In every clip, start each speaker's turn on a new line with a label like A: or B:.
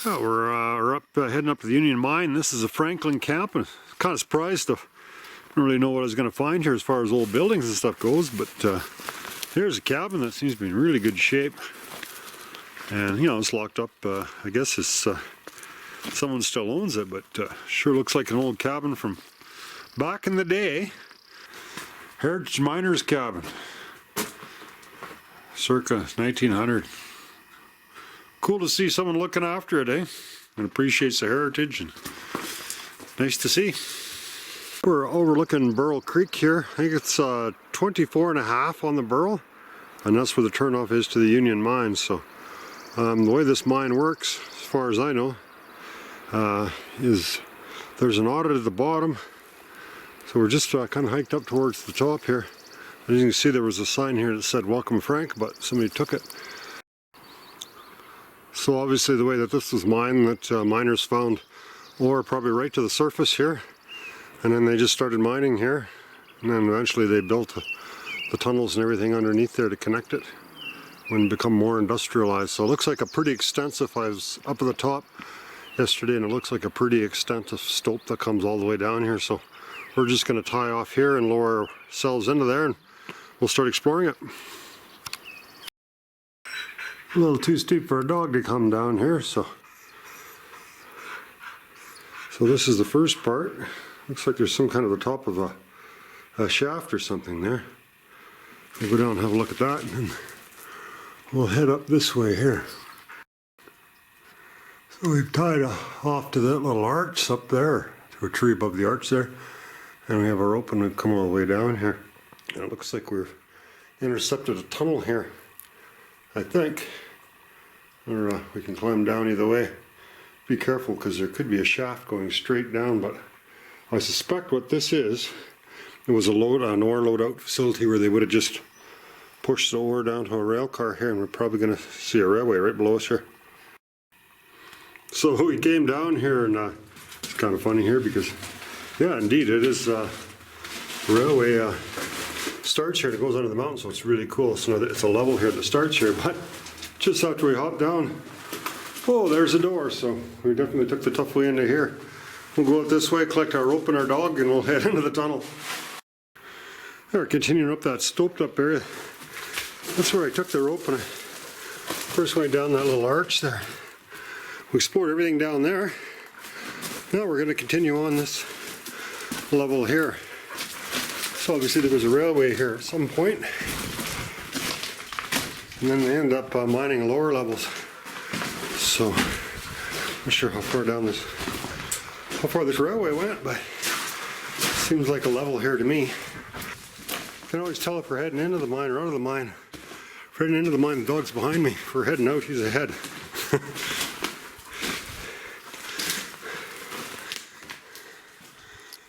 A: Oh, we're up heading up to the Union Mine. This is a Franklin camp, and I'm kind of surprised to don't really know what I was going to find here as far as old buildings and stuff goes, but here's a cabin that seems to be in really good shape, and you know, it's locked up. I guess it's someone still owns it, but sure looks like an old cabin from back in the day. Heritage Miners Cabin, circa 1900. Cool to see someone looking after it, eh? And appreciates the heritage, and nice to see. We're overlooking Burl Creek here. I think it's 24.5 on the Burl, and that's where the turnoff is to the Union Mine. So the way this mine works, as far as I know, is there's an audit at the bottom. So we're just kind of hiked up towards the top here. As you can see, there was a sign here that said "Welcome Frank," but somebody took it. So obviously the way that this was mined, that miners found ore probably right to the surface here, and then they just started mining here, and then eventually they built the tunnels and everything underneath there to connect it when it become more industrialized. So it looks like a pretty extensive, I was up at the top yesterday, and it looks like a pretty extensive stope that comes all the way down here. So we're just going to tie off here and lower ourselves into there, and we'll start exploring it. A little too steep for a dog to come down here, so this is the first part. Looks like there's some kind of the top of a shaft or something there. We'll go down and have a look at that, and then we'll head up this way here. So we've tied off to that little arch up there, to a tree above the arch there, and we have our rope and we've come all the way down here. And it looks like we've intercepted a tunnel here, I think, or we can climb down either way. Be careful, because there could be a shaft going straight down, but I suspect what this is, it was an ore loadout facility where they would have just pushed the ore down to a rail car here, and we're probably going to see a railway right below us here. So we came down here, and it's kind of funny here because, yeah, indeed, it is a railway starts here and it goes under the mountain, so it's really cool. So it's a level here that starts here, but just after we hop down, oh, there's a door. So we definitely took the tough way into here. We'll go out this way, collect our rope and our dog, and we'll head into the tunnel. We're continuing up that stoped up area. That's where I took the rope and I first went down that little arch there. We explored everything down there. Now we're going to continue on this level here. So obviously there was a railway here at some point, and then they end up mining lower levels. So I'm not sure how far this railway went, but it seems like a level here to me. You can always tell if we're heading into the mine or out of the mine. If we're heading into the mine, the dog's behind me. If we're heading out, he's ahead.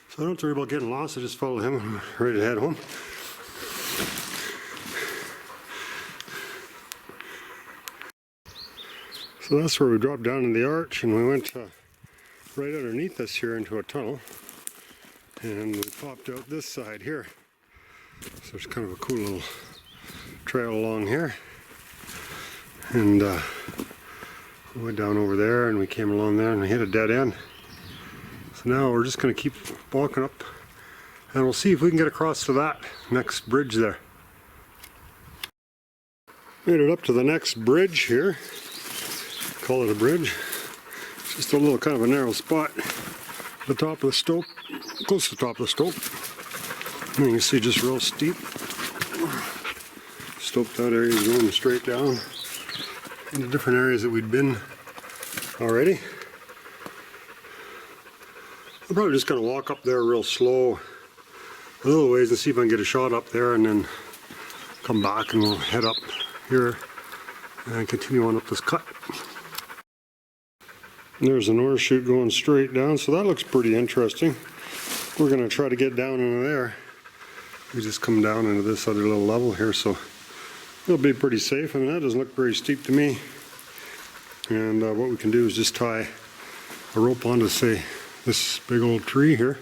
A: So I don't worry about getting lost, I just follow him and I'm ready to head home. So that's where we dropped down in the arch, and we went right underneath us here into a tunnel, and we popped out this side here. So there's kind of a cool little trail along here, and we went down over there and we came along there and we hit a dead end. So now we're just going to keep walking up, and we'll see if we can get across to that next bridge there. Made it up to the next bridge here. Call it a bridge. It's just a little kind of a narrow spot at the top of the stope, close to the top of the stope. And you can see just real steep. Stoped out areas going straight down into different areas that we'd been already. I'm probably just going to walk up there real slow a little ways and see if I can get a shot up there, and then come back and we'll head up here and continue on up this cut. There's an ore chute going straight down, so that looks pretty interesting. We're going to try to get down into there. We just come down into this other little level here, so it'll be pretty safe. I mean, that doesn't look very steep to me. And what we can do is just tie a rope onto, say, this big old tree here.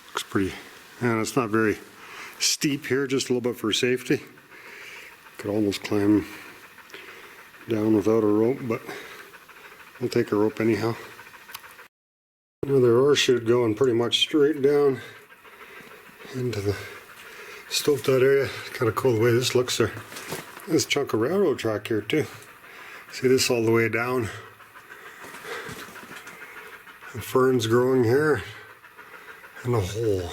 A: Looks pretty, and it's not very steep here, just a little bit for safety. Could almost climb down without a rope, but I'll take a rope anyhow. Another ore chute going pretty much straight down into the stoped out area. Kind of cool the way this looks there. There's a chunk of railroad track here too. See this all the way down. The ferns growing here. And a hole.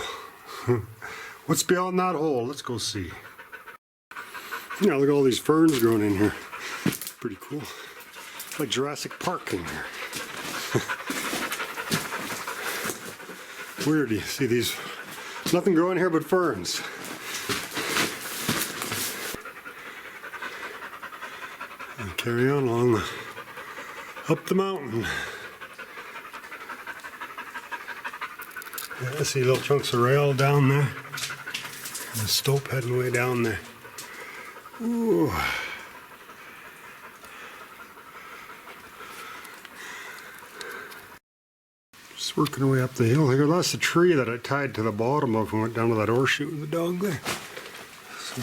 A: What's beyond that hole? Let's go see. Yeah, look at all these ferns growing in here. Pretty cool. Like Jurassic Park in here. Weird, you see these, nothing growing here but ferns. And carry on along up the mountain. Yeah, I see little chunks of rail down there. And the stope heading way down there. Ooh. Just working our way up the hill here. That's the tree that I tied to the bottom of and went down to that ore chute with the dog there. So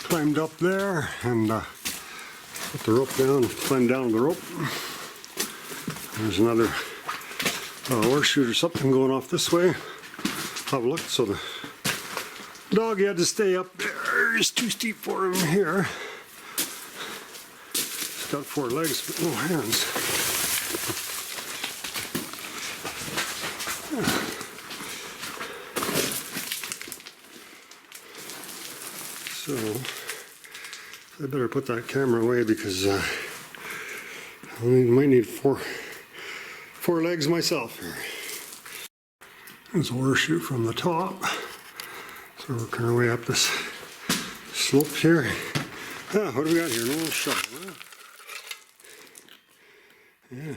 A: climbed up there and put the rope down, climbed down the rope. There's another ore chute or something going off this way. Have a look. So the dog had to stay up there. It's too steep for him here. He's got 4 legs but no hands. So I better put that camera away because I might need four legs myself here. There's a ore chute from the top. So we're working our way up this slope here. Ah, what do we got here? An old shovel. Huh? Yeah.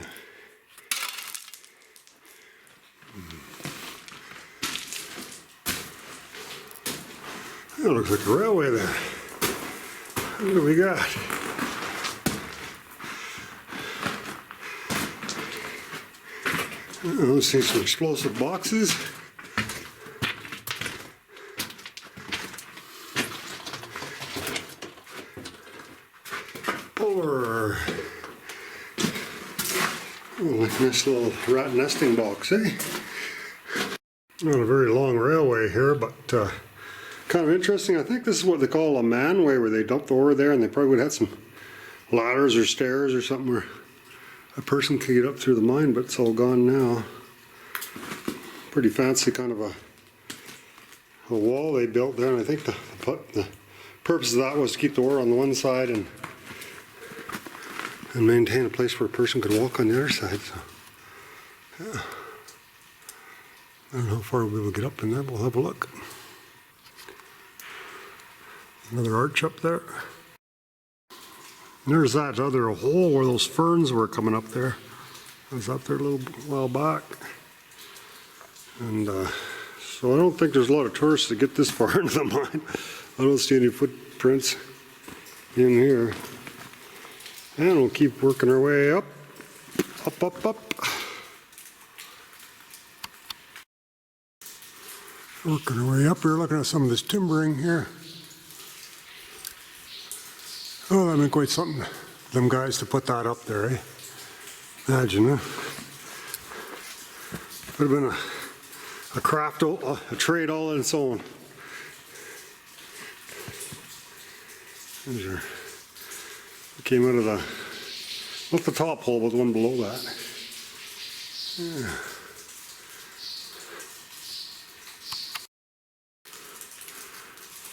A: That looks like a railway there. What do we got? Let's see some explosive boxes. Or nice little rat nesting box, eh? Not a very long railway here, but kind of interesting. I think this is what they call a manway, where they dump the ore there, and they probably would have had some ladders or stairs or something where a person could get up through the mine, but it's all gone now. Pretty fancy kind of a wall they built there, and I think the purpose of that was to keep the ore on the one side and maintain a place where a person could walk on the other side. So, yeah. I don't know how far we will get up in there, but we'll have a look. Another arch up there. And there's that other hole where those ferns were coming up there. I was up there a little while back. And so I don't think there's a lot of tourists that get this far into the mine. I don't see any footprints in here. And we'll keep working our way up, up, up, up. Working our way up here, looking at some of this timbering here. Oh, that'd been quite something, them guys to put that up there, eh? Imagine that. Would have been a craft, a trade all in its own. There's your, came out of the, not the top hole, but the one below that. Yeah.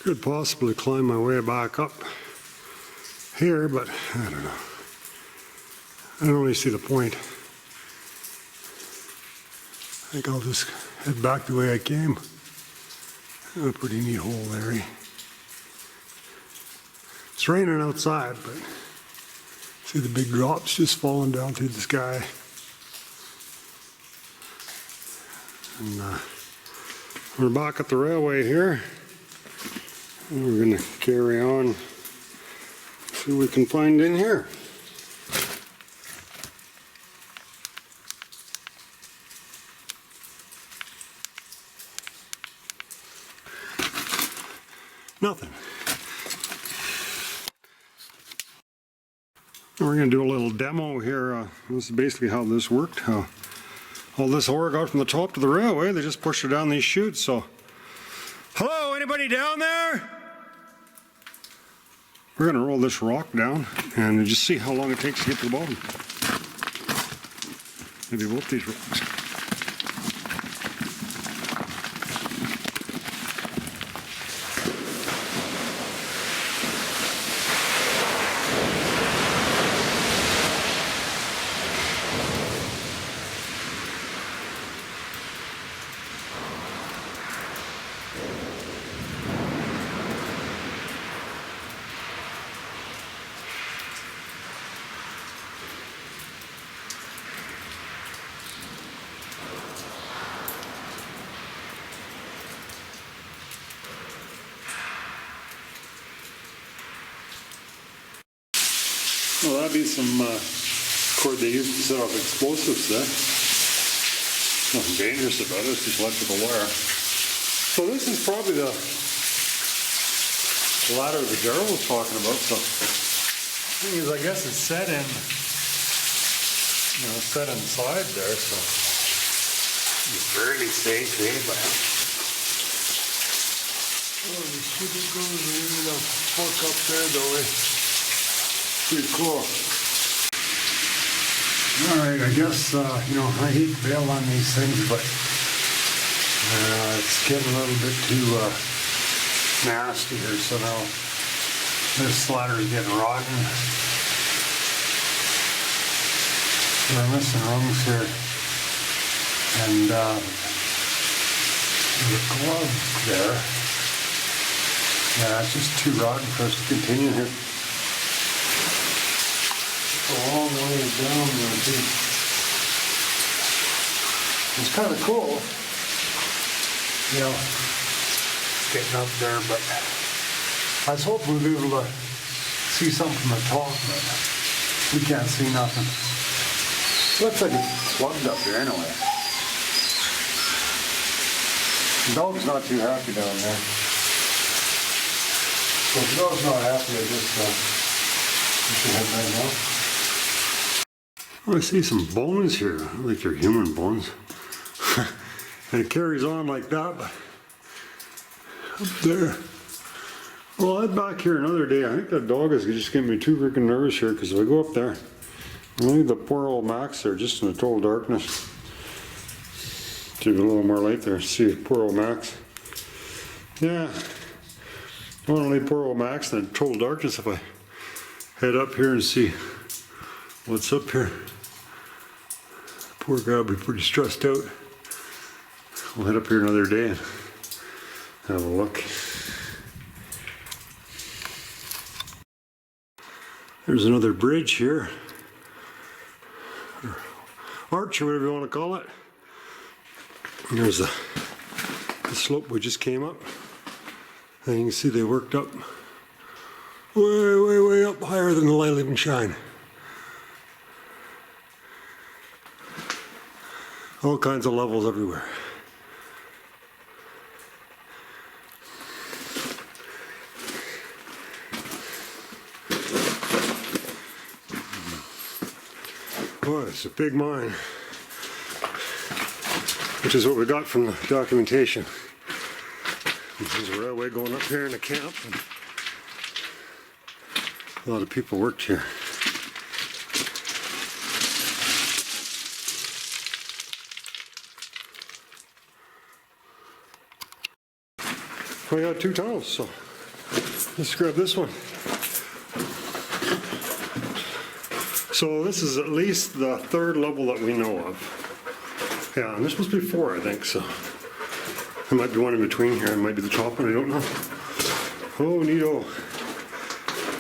A: Could possibly climb my way back up here, but I don't know. I don't really see the point. I think I'll just head back the way I came. A pretty neat hole there, eh? It's raining outside, but see the big drops just falling down through the sky. And we're back at the railway here. And we're going to carry on, see what we can find in here. Nothing. We're going to do a little demo here. This is basically how this worked. How all this ore got from the top to the railway. They just pushed it down these chutes. So, hello, anybody down there? We're going to roll this rock down and just see how long it takes to get to the bottom. Maybe both these rocks. Well, that'd be some cord they used to set off explosives there. Nothing dangerous about it, it's just electrical wire. So this is probably the ladder that Darrell was talking about. So the thing is, I guess it's set in, set inside there, so it's fairly safe, eh? But you see it goes in the fork up there, though, eh? Pretty cool. Alright, I guess, I hate to bail on these things, but it's getting a little bit too nasty here, so now this ladder is getting rotten. We're missing rungs here. And the glove there, yeah, it's just too rotten for us to continue here. A long way down there, too. It's kind of cool, getting up there, but I was hoping we'd be able to see something from the top, but we can't see nothing. Looks like it's plugged up there anyway. The dog's not too happy down there. So if the dog's not happy, I just should head back now. Oh, I see some bones here, like they're human bones. And it carries on like that, but up there. Well, I'll head back here another day. I think that dog is just getting me too freaking nervous here, because if I go up there, I leave the poor old Max there just in the total darkness. Give it a little more light there. See, poor old Max. Yeah, I want to leave poor old Max in the total darkness if I head up here and see what's up here. Poor guy will be pretty stressed out. We'll head up here another day and have a look. There's another bridge here. Or arch, or whatever you want to call it. And there's the slope we just came up. And you can see they worked up way, way, way up higher than the light even shine. All kinds of levels everywhere. Boy, it's a big mine. Which is what we got from the documentation. There's a railway going up here in the camp, and a lot of people worked here. We got two tunnels, so let's grab this one. So this is at least the third level that we know of. Yeah, and this must be 4, I think, so. There might be one in between here, it might be the top one, I don't know. Oh, neato.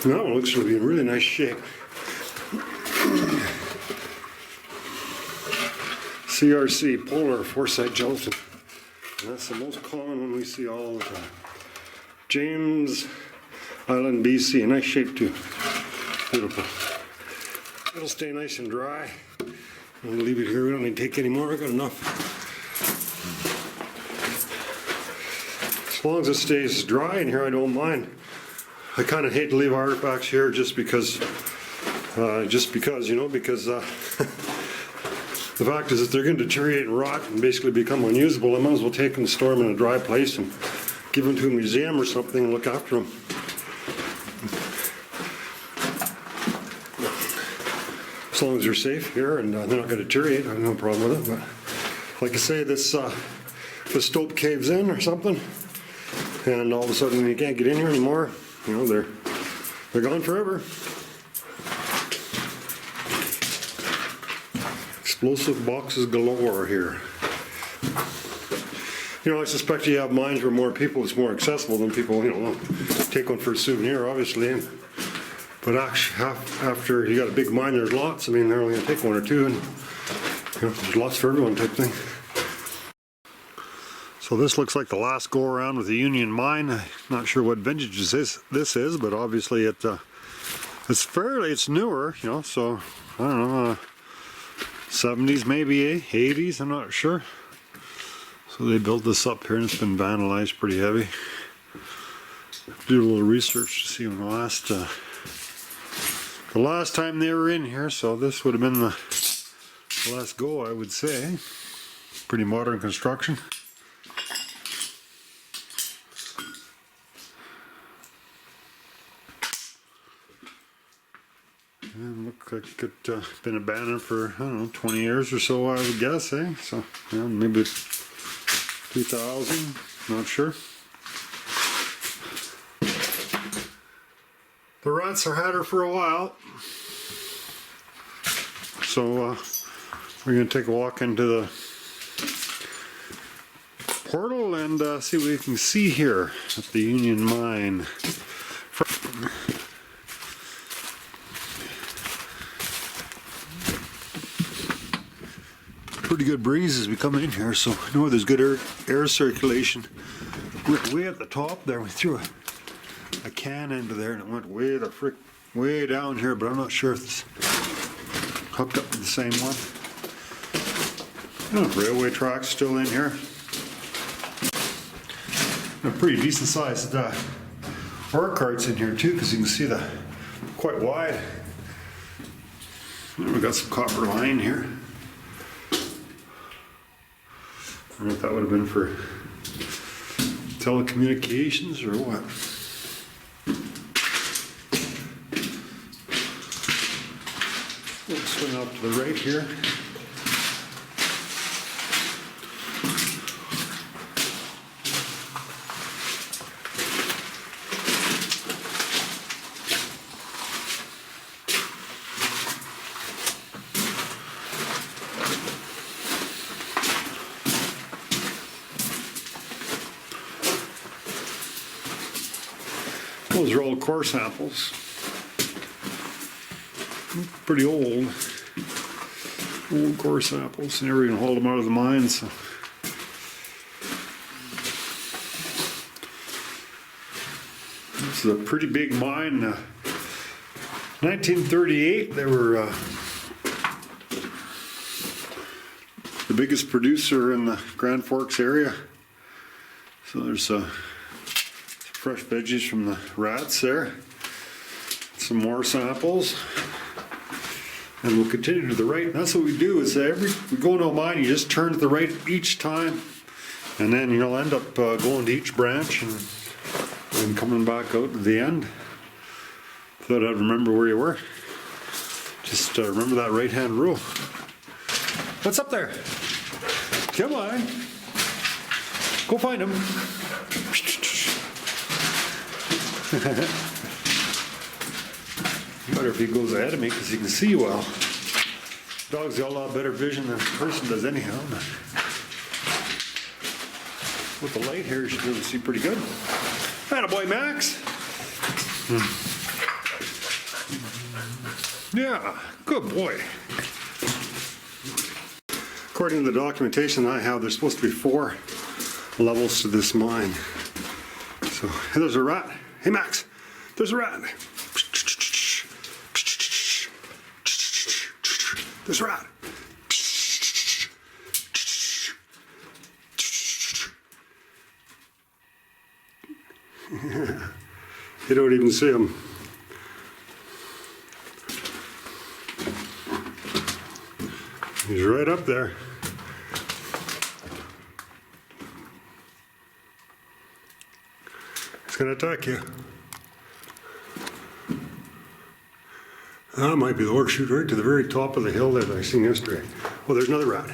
A: That one looks to be in really nice shape. CRC, polar foresight gelatin. And that's the most common one we see all the time. James Island, BC, nice shape too. Beautiful. It'll stay nice and dry. I'm gonna leave it here, we don't need to take any more, I got enough. As long as it stays dry in here, I don't mind. I kind of hate to leave artifacts here just because just because, you know, because the fact is that they're going to deteriorate and rot and basically become unusable. I might as well take them and store them in a dry place and give them to a museum or something and look after them. As long as they're safe here and they're not going to deteriorate, I have no problem with it. But like I say, this if the stope caves in or something, and all of a sudden you can't get in here anymore, you know, they're gone forever. Explosive boxes galore here. You know, I suspect you have mines where more people, it's more accessible than people, you know, take one for a souvenir, obviously. But actually, after you got a big mine, there's lots. I mean, they're only going to take one or two, and you know, there's lots for everyone type thing. So this looks like the last go around with the Union Mine. I'm not sure what vintage this is, but obviously it's newer, you know. So I don't know, 70s maybe, 80s. I'm not sure. So they built this up here, and it's been vandalized pretty heavy. Do a little research to see when the last time they were in here, so this would have been the last go, I would say. Pretty modern construction. And looked like it been abandoned for, I don't know, 20 years or so, I would guess, eh? So, yeah, maybe 2000, not sure. The rats are had her for a while. So we're going to take a walk into the portal and see what we can see here at the Union Mine. Pretty good breeze as we come in here, so I know there's good air circulation. Way at the top there, we threw a can into there and it went way down here, but I'm not sure if it's hooked up to the same one. Oh, railway tracks still in here. A pretty decent sized ore carts in here too, because you can see the quite wide. And we got some copper line here. I don't know if that would have been for telecommunications or what. We'll swing up to the right here. Those are old core samples. Pretty old core samples. Never even hauled them out of the mine. So. This is a pretty big mine. 1938, they were the biggest producer in the Grand Forks area. So there's fresh veggies from the rats there. Some more samples. And we'll continue to the right. And that's what we do is we go into a mine, you just turn to the right each time. And then you'll end up going to each branch and coming back out to the end. Thought I'd remember where you were. Just remember that right hand rule. What's up there? Come on. Go find him. Better if he goes ahead of me because he can see well. Dogs got a lot better vision than a person does anyhow. With the light here, you should be able to see pretty good. Attaboy, Max. Yeah, good boy. According to the documentation I have, there's supposed to be 4 levels to this mine. So, hey, there's a rat. Hey, Max, there's a rat. There's a rat. You don't even see him. He's right up there. He's gonna attack you. That might be the horse shoot right to the very top of the hill there that I seen yesterday. Oh, there's another rat.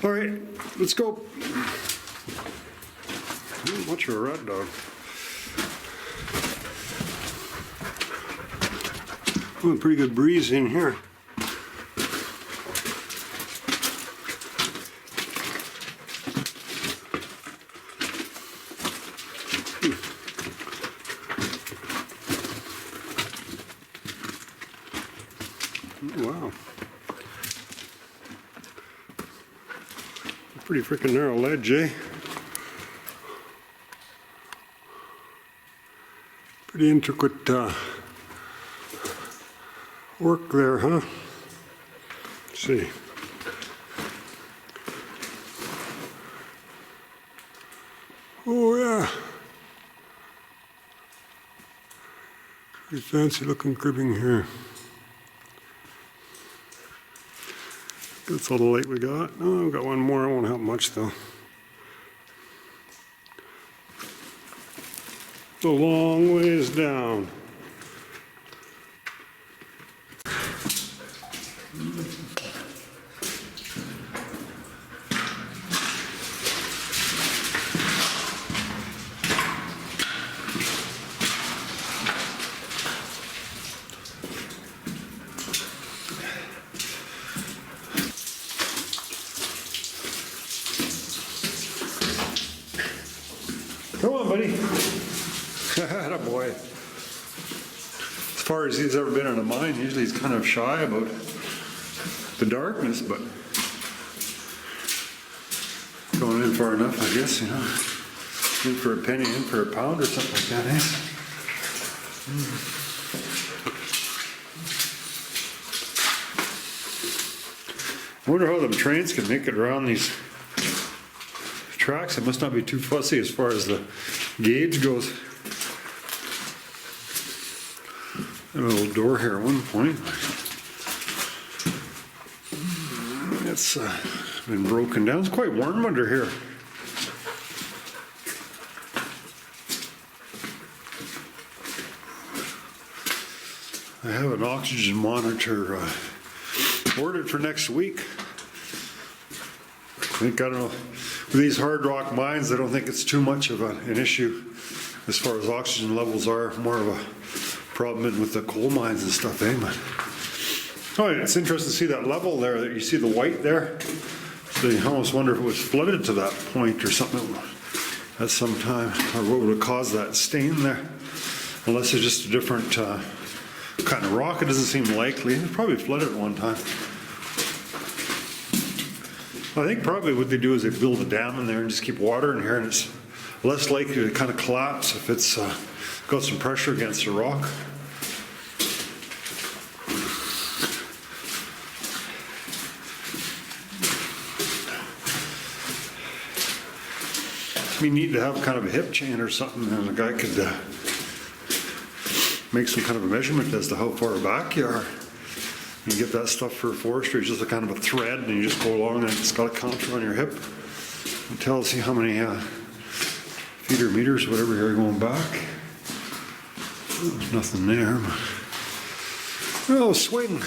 A: All right, let's go. Much of a rat dog. Oh, a pretty good breeze in here. Wow. Pretty freaking narrow ledge, eh? Pretty intricate work there, huh? Let's see. Oh yeah. Pretty fancy looking cribbing here. That's all the light we got. Oh, we've got one more. It won't help much though. It's a long ways down. Come on, buddy. Attaboy. As far as he's ever been in a mine, usually he's kind of shy about the darkness, but going in far enough, I guess, you know. In for a penny, in for a pound or something like that, eh? I wonder how them trains can make it around these tracks. It must not be too fussy as far as the gauge goes. A little door here at one point. It's been broken down. It's quite warm under here. I have an oxygen monitor ordered for next week. I think, I don't know, with these hard rock mines, I don't think it's too much of an issue as far as oxygen levels are. More of a problem with the coal mines and stuff, eh? But, oh, it's interesting to see that level there, that you see the white there. So you almost wonder if it was flooded to that point or something at some time, or what would have caused that stain there. Unless it's just a different kind of rock, it doesn't seem likely. It probably flooded at one time. I think probably what they do is they build a dam in there and just keep water in here, and it's less likely to kind of collapse if it's got some pressure against the rock. It'd be neat to have kind of a hip chain or something, and the guy could make some kind of a measurement as to how far back you are. You get that stuff for forestry, it's just a kind of a thread, and you just go along and it's got a counter on your hip. It tells you how many feet or meters, whatever, you're going back. There's nothing there. Oh, swing.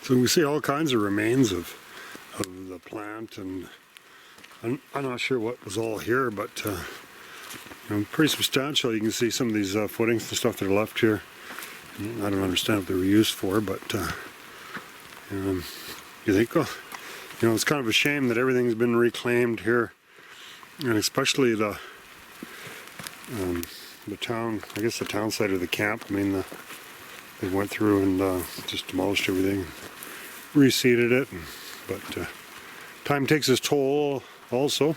A: So we see all kinds of remains of the plant, and I'm not sure what was all here, but you know, pretty substantial. You can see some of these footings and stuff that are left here. I don't understand what they were used for, but you think, oh, you know, it's kind of a shame that everything's been reclaimed here, and especially the town, I guess the town side of the camp. I mean, they went through and just demolished everything, reseeded it, but time takes its toll also.